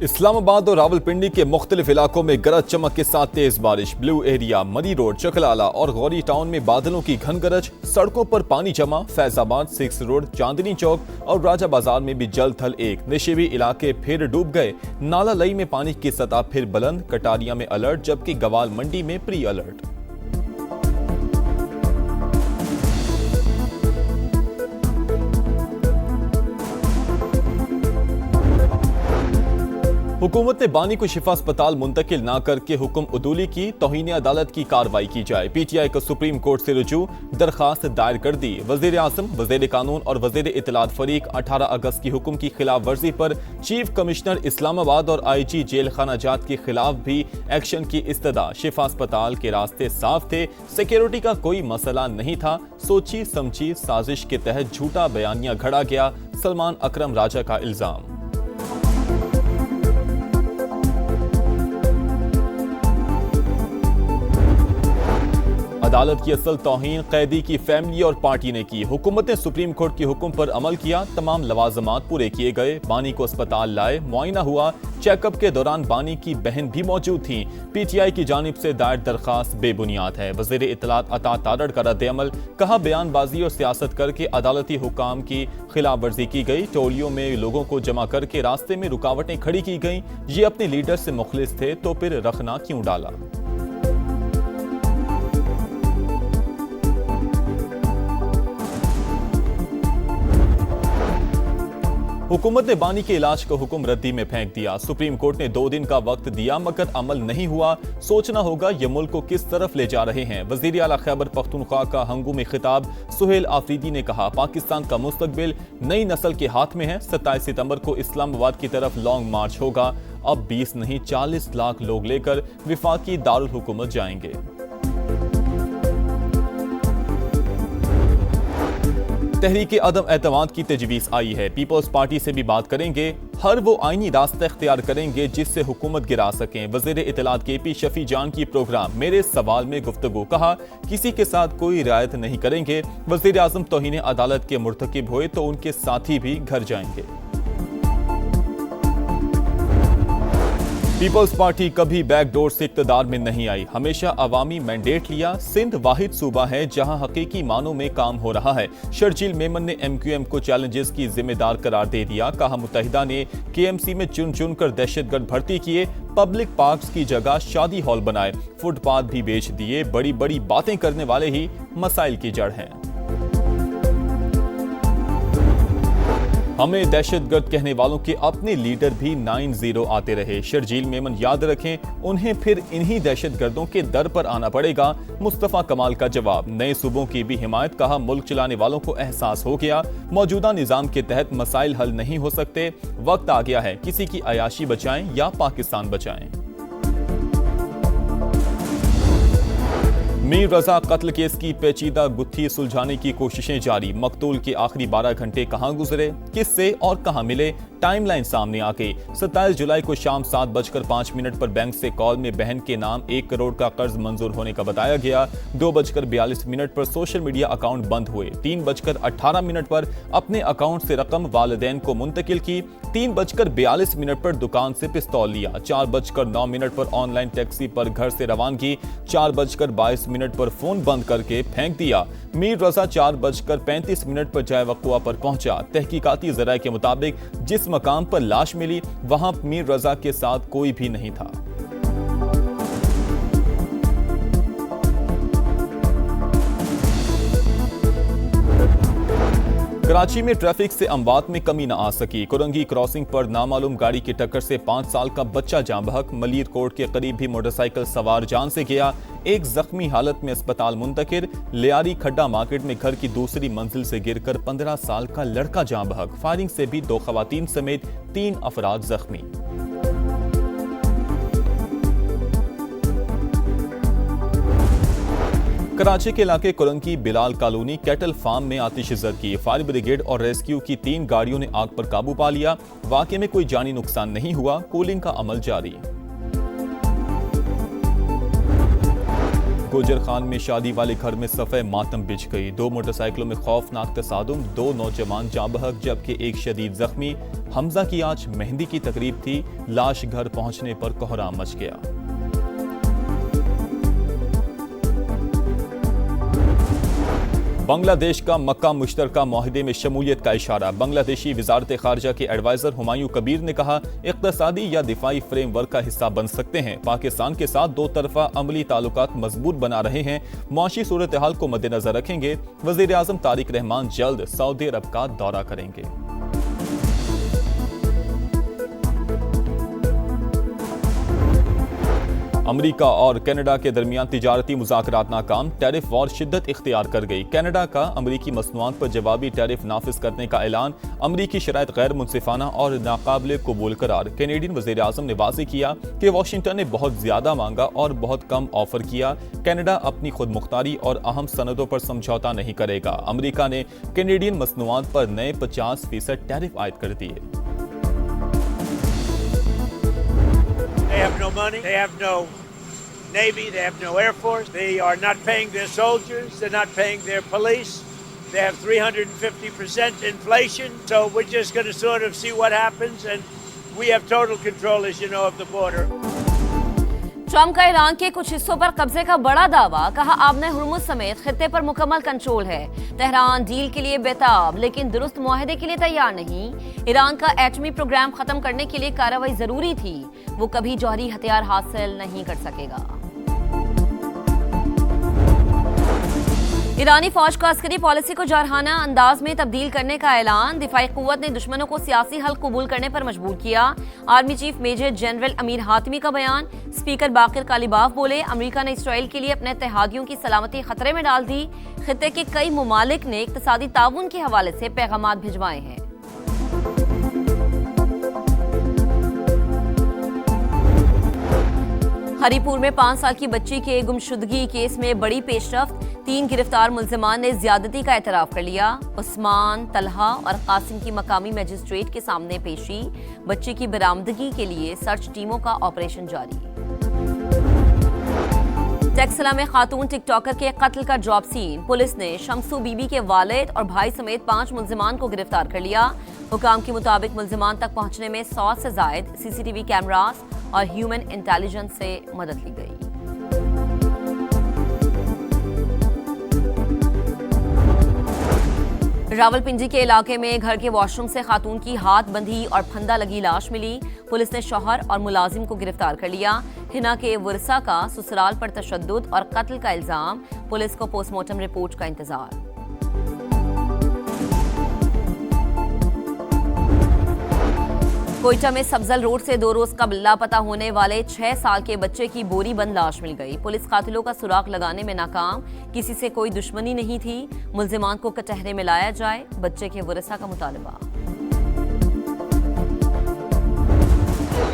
इस्लामाबाद और रावलपिंडी के मुख्तलिफ इलाकों में गरज चमक के साथ तेज बारिश। ब्लू एरिया, मरी रोड, चकलाला और गौरी टाउन में बादलों की घन गरज। सड़कों पर पानी जमा। फैजाबाद, 6 रोड, चांदनी चौक और राजा बाजार में भी जल थल एक। निशिवी इलाके फिर डूब गए। नाला लई में पानी की सतह फिर बुलंद। कटारिया में अलर्ट, जबकि गवाल मंडी में प्री अलर्ट। हुकूमत ने बानी को शिफा अस्पताल मुंतकिल ना करके हुक्म उदूली की। तौहीन अदालत की कार्रवाई की जाए। पीटीआई को सुप्रीम कोर्ट से रुजू दरखास्त दायर कर दी। वजीर आजम, वजीर कानून और वजीर इत्तलात फरीक 18 अगस्त की हुक्म की खिलाफ वर्जी पर चीफ कमिश्नर इस्लामाबाद और IG जेल खाना जात के खिलाफ भी एक्शन की इस्तदा। शिफा अस्पताल के रास्ते साफ थे। सिक्योरिटी का कोई मसला नहीं था। सोची समझी साजिश के तहत झूठा बयानिया घड़ा गया। सलमान अकरम राजा का इल्जाम। अदालत की असल तौहीन कैदी की फैमिली और पार्टी ने की। हुकूमत ने सुप्रीम कोर्ट के हुक्म पर अमल किया। तमाम लवाजमात पूरे किए गए। बानी को अस्पताल लाए, मुआयना हुआ। चेकअप के दौरान बानी की बहन भी मौजूद थी। पीटीआई की जानिब से दायर दरखास्त बेबुनियाद है। वजीर इत्तलात अता तारड़ का रद्द-ए-अमल। कहा, बयानबाजी और सियासत करके अदालती हुकाम की खिलाफ वर्जी की गई। टोलियों में लोगों को जमा करके रास्ते में रुकावटें खड़ी की गई। ये अपने लीडर से मुखलिस थे तो फिर रखना क्यों डाला। हुकूमत ने बानी के इलाज का हुक्म रद्दी में फेंक दिया। सुप्रीम कोर्ट ने 2 दिन का वक्त दिया मगर अमल नहीं हुआ। सोचना होगा ये मुल्क को किस तरफ ले जा रहे हैं। वजीर आला खैबर पख्तूनख्वा का हंगूमी खिताब। सुहेल आफरीदी ने कहा, पाकिस्तान का मुस्तकबिल नई नस्ल के हाथ में है। 27 सितंबर को इस्लामाबाद की तरफ लॉन्ग मार्च होगा। अब 20 नहीं 40 लाख लोग लेकर विफाकी दारुल हुकूमत जाएंगे। तहरीक अदम एतमाद की तजवीज़ आई है। पीपल्स पार्टी से भी बात करेंगे। हर वो आईनी रास्ता इख्तियार करेंगे जिससे हुकूमत गिरा सकें। वज़ीर इत्तलात KP शफी जान की प्रोग्राम मेरे सवाल में गुफ्तगू। कहा, किसी के साथ कोई रियायत नहीं करेंगे। वज़ीर आज़म तौहीन अदालत के मुर्तकिब हुए तो उनके साथी भी घर जाएंगे। पीपल्स पार्टी कभी बैकडोर से इक्तदार में नहीं आई, हमेशा अवामी मैंडेट लिया। सिंध वाहिद सूबा है जहां हकीकी मानों में काम हो रहा है। शर्जील मेमन ने MQM को चैलेंजेस की जिम्मेदार करार दे दिया। कहा, मुत्तहिदा ने KMC में चुन चुन कर दहशतगर्द भर्ती किए। पब्लिक पार्क्स की जगह शादी हॉल बनाए। फुटपाथ भी बेच दिए। बड़ी बड़ी बातें करने वाले ही मसाइल की जड़ हैं। हमें दहशतगर्द कहने वालों के अपने लीडर भी 9-0 आते रहे। शर्जील मेमन याद रखें, उन्हें फिर इन्हीं दहशतगर्दों के दर पर आना पड़ेगा। मुस्तफा कमाल का जवाब, नए सूबों की भी हिमायत। कहा, मुल्क चलाने वालों को एहसास हो गया मौजूदा निजाम के तहत मसाइल हल नहीं हो सकते। वक्त आ गया है किसी की अयाशी बचाएं या पाकिस्तान बचाएं। मीर रजा कत्ल केस की पेचीदा गुत्थी सुलझाने की कोशिशें जारी। मकतूल के आखिरी 12 घंटे कहां गुजरे, किससे और कहां मिले, टाइमलाइन सामने आ गई। 27 जुलाई को शाम 7:05 पर बैंक से कॉल में बहन के नाम 1 करोड़ का कर्ज मंजूर होने का बताया गया। 2:42 पर सोशल मीडिया अकाउंट बंद हुए। 3:18 पर अपने अकाउंट से रकम वालिदैन को मुंतकिल की। 3:42 पर दुकान से पिस्तौल लिया। 4:09 पर ऑनलाइन टैक्सी पर घर से रवानगी। 4:22 पर फोन बंद करके फेंक दिया। मीर रजा 4:35 पर जाए वक़्वा पर पहुंचा। तहकीकाती ज़राए के मुताबिक जिस मकाम पर लाश मिली वहां मीर रजा के साथ कोई भी नहीं था। कराची में ट्रैफिक से अमवात में कमी न आ सकी। कुरंगी क्रॉसिंग पर नामालूम गाड़ी की टक्कर से 5 साल का बच्चा जाँ बहक। मलीर कोर्ट के करीब भी मोटरसाइकिल सवार जान से गया। एक जख्मी हालत में अस्पताल मुंतकिल। लियारी खड्डा मार्केट में घर की दूसरी मंजिल से गिरकर 15 साल का लड़का जाँ बहक। फायरिंग से भी 2 खवातीन समेत 3 अफराद जख्मी। कराची के इलाके Korangi Bilal colony cattle farm में आतिशज़द की। फायर ब्रिगेड और रेस्क्यू की 3 गाड़ियों ने आग पर काबू पा लिया। वाक़े में कोई जानी नुकसान नहीं हुआ। कूलिंग का अमल जारी। गुजर खान में शादी वाले घर में सफ़े मातम बिछ गई। 2 मोटरसाइकिलों में खौफनाक तसादुम, 2 नौजवान जाँ बहक जबकि एक शदीद जख्मी। हमजा की आज मेहंदी की तकरीब थी, लाश घर पहुंचने पर कोहराम मच गया। बांग्लादेश का मक्का मुश्तरका माहिदे में शमूलियत का इशारा। बांग्लादेशी वजारत खारजा के एडवाइजर हुमायूं कबीर ने कहा, इक़्तिसादी या दिफाई फ्रेमवर्क का हिस्सा बन सकते हैं। पाकिस्तान के साथ 2 तरफा अमली ताल्लुकात मजबूत बना रहे हैं, मुआशी सूरत हाल को मद्देनजर रखेंगे। वज़ीर आज़म तारिक रहमान जल्द सऊदी अरब का दौरा करेंगे। अमेरिका और कनाडा के दरमियान तिजारती मुज़ाकरात नाकाम, टैरिफ वॉर शिद्दत इख्तियार कर गई। कनाडा का अमेरिकी मसनूआत पर जवाबी टैरिफ नाफिज करने का ऐलान, अमेरिकी शराइत गैर मुनसिफाना और नाकाबिले कबूल करार। कैनेडियन वज़ीर आज़म ने वाज़ेह किया कि वाशिंगटन ने बहुत ज्यादा मांगा और बहुत कम ऑफर किया। कनाडा अपनी खुद मुख्तारी और अहम सनदों पर समझौता नहीं करेगा। अमेरिका ने कैनेडियन मसनूआत पर नए 50% टैरिफ आयद कर दिए। They have no money, they have no Navy, they have no Air Force, they are not paying their soldiers, they're not paying their police, they have 350% inflation, so we're just going to sort of see what happens, and we have total control, as you know, of the border. Trump का Iran के कुछ हिस्सों पर कब्जे का बड़ा दावा, कहा आबने हुर्मुज समेत खित्ते पर मुकम्मल कंट्रोल है। तेहरान डील के लिए बेताब लेकिन दुरुस्त मुआहदे के लिए तैयार नहीं। ईरान का एटमी प्रोग्राम खत्म करने के लिए कार्रवाई जरूरी थी, वो कभी जौहरी हथियार हासिल नहीं कर सकेगा। ईरानी फौज का अस्करी पॉलिसी को जारहाना अंदाज में तब्दील करने का ऐलान, दिफाई कुव्वत ने दुश्मनों को सियासी हल कबूल करने पर मजबूर किया। Army chief major general Amir हातिमी का बयान, स्पीकर बाकिर कालिबाफ बोले, अमेरिका ने इसराइल के लिए अपने इत्तेहादियों की सलामती खतरे में डाल दी। खित्ते के कई मुमालिक ने इक्तिसादी ताउन के हवाले से पैगामात भिजवाए हैं। हरीपुर में 5 साल की बच्ची के गुमशुदगी केस में बड़ी पेशरफ्त, 3 गिरफ्तार मुल्जिमान ने ज्यादती का एतराफ कर लिया। उस्मान, तलहा और कासिम की मकामी मजिस्ट्रेट के सामने पेशी, बच्ची की बरामदगी के लिए सर्च टीमों का ऑपरेशन जारी। टेक्सला में खातून टिकटॉकर के कत्ल का ड्रॉप सीन, पुलिस ने शमसू बीबी के वालिद और भाई समेत 5 मुल्जिमान को गिरफ्तार कर लिया। हुकाम के मुताबिक मुल्जिमान तक पहुंचने में 100 से जायद सीसीटीवी कैमरास और ह्यूमन इंटेलिजेंस से मदद ली गई। रावलपिंडी के इलाके में घर के वॉशरूम से खातून की हाथ बंधी और फंदा लगी लाश मिली। पुलिस ने शौहर और मुलाजिम को गिरफ्तार कर लिया। हिना के वर्सा का ससुराल पर तशद्दुद और कत्ल का इल्जाम, पुलिस को पोस्टमार्टम रिपोर्ट का इंतजार। कोयटा में सब्जल रोड से 2 रोज कबल लापता होने वाले 6 साल के बच्चे की बोरी बंद लाश मिल गई। पुलिस कातिलों का सुराग लगाने में नाकाम, किसी से कोई दुश्मनी नहीं थी। मुल्जिमान को कटहरे में लाया जाए, बच्चे के वरसा का मुतालबा।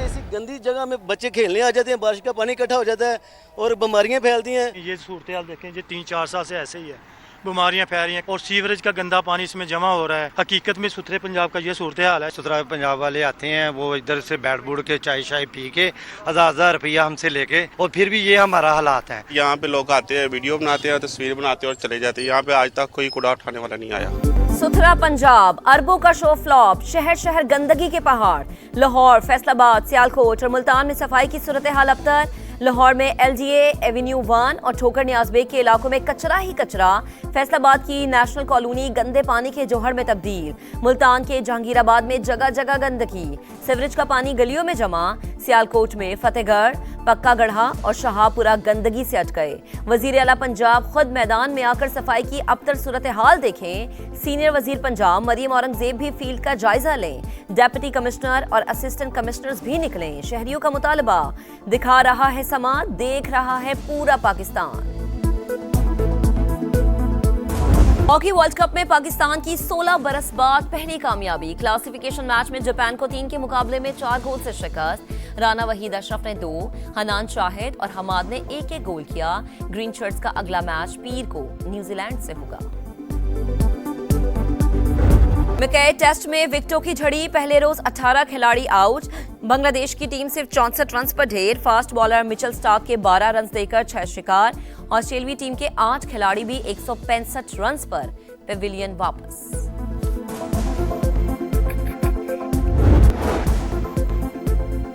ऐसी गंदी जगह में बच्चे खेलने आ जाते हैं, बारिश का पानी इकट्ठा हो जाता है और बीमारियां फैलती हैं। ये सूरत हाल देखें, ये 3-4 साल से ऐसे ही है, बीमारियां फैल रही हैं और सीवरेज का गंदा पानी इसमें जमा हो रहा है। हकीकत में सुथरे पंजाब का ये सूरत हाल है। सुथरा पंजाब वाले आते हैं, वो इधर से बैठ बूढ़ के चाय शाय पी के 1000 रुपया हमसे लेके, और फिर भी ये हमारा हालात है। यहाँ पे लोग आते हैं, वीडियो बनाते हैं, तस्वीर बनाते हैं और चले जाते हैं। यहाँ पे आज तक कोई कूड़ा उठाने वाला नहीं आया। सुथरा पंजाब, अरबों का शो फ्लॉप, शहर शहर गंदगी के पहाड़। लाहौर, फैसलाबाद, सियालकोट और मुल्तान में सफाई की सूरत हाल अबतर। लाहौर में LDA एवेन्यू 1 और ठोकर नियाज बेग के इलाकों में कचरा ही कचरा। फैसलाबाद की नेशनल कॉलोनी गंदे पानी के जौहर में तब्दील। मुल्तान के जहांगीराबाद में जगह जगह गंदगी, सीवरेज का पानी गलियों में जमा। सियालकोट में फतेहगढ़, पक्का गढ़ा और शाहपुरा गंदगी से अटके। वजीर आला पंजाब खुद मैदान में आकर सफाई की अबतर सूरत हाल देखें। सीनियर वजीर पंजाब मरियम औरंगजेब भी फील्ड का जायजा लें। डेप्यूटी कमिश्नर और असिस्टेंट कमिश्नर्स भी निकलें। शहरियों का मुतालबा, दिखा रहा है समा, देख रहा है पूरा पाकिस्तान। हॉकी वर्ल्ड कप में पाकिस्तान की 16 बरस बाद पहली कामयाबी। क्लासिफिकेशन मैच में जापान को 3 के मुकाबले में 4 गोल से शिकस्त। राना वहीद अशरफ ने 2, हनान शाहिद और हमाद ने 1-1 गोल किया। ग्रीन शर्ट्स का अगला मैच पीर को न्यूजीलैंड से होगा। मैकई टेस्ट में विकेटों की झड़ी, पहले रोज 18 खिलाड़ी आउट। बांग्लादेश की टीम सिर्फ 64 रन पर ढेर। फास्ट बॉलर मिचेल स्टार्क के 12 रन देकर 6 शिकार। ऑस्ट्रेलियाई टीम के 8 खिलाड़ी भी 165 रन पर पेविलियन वापस।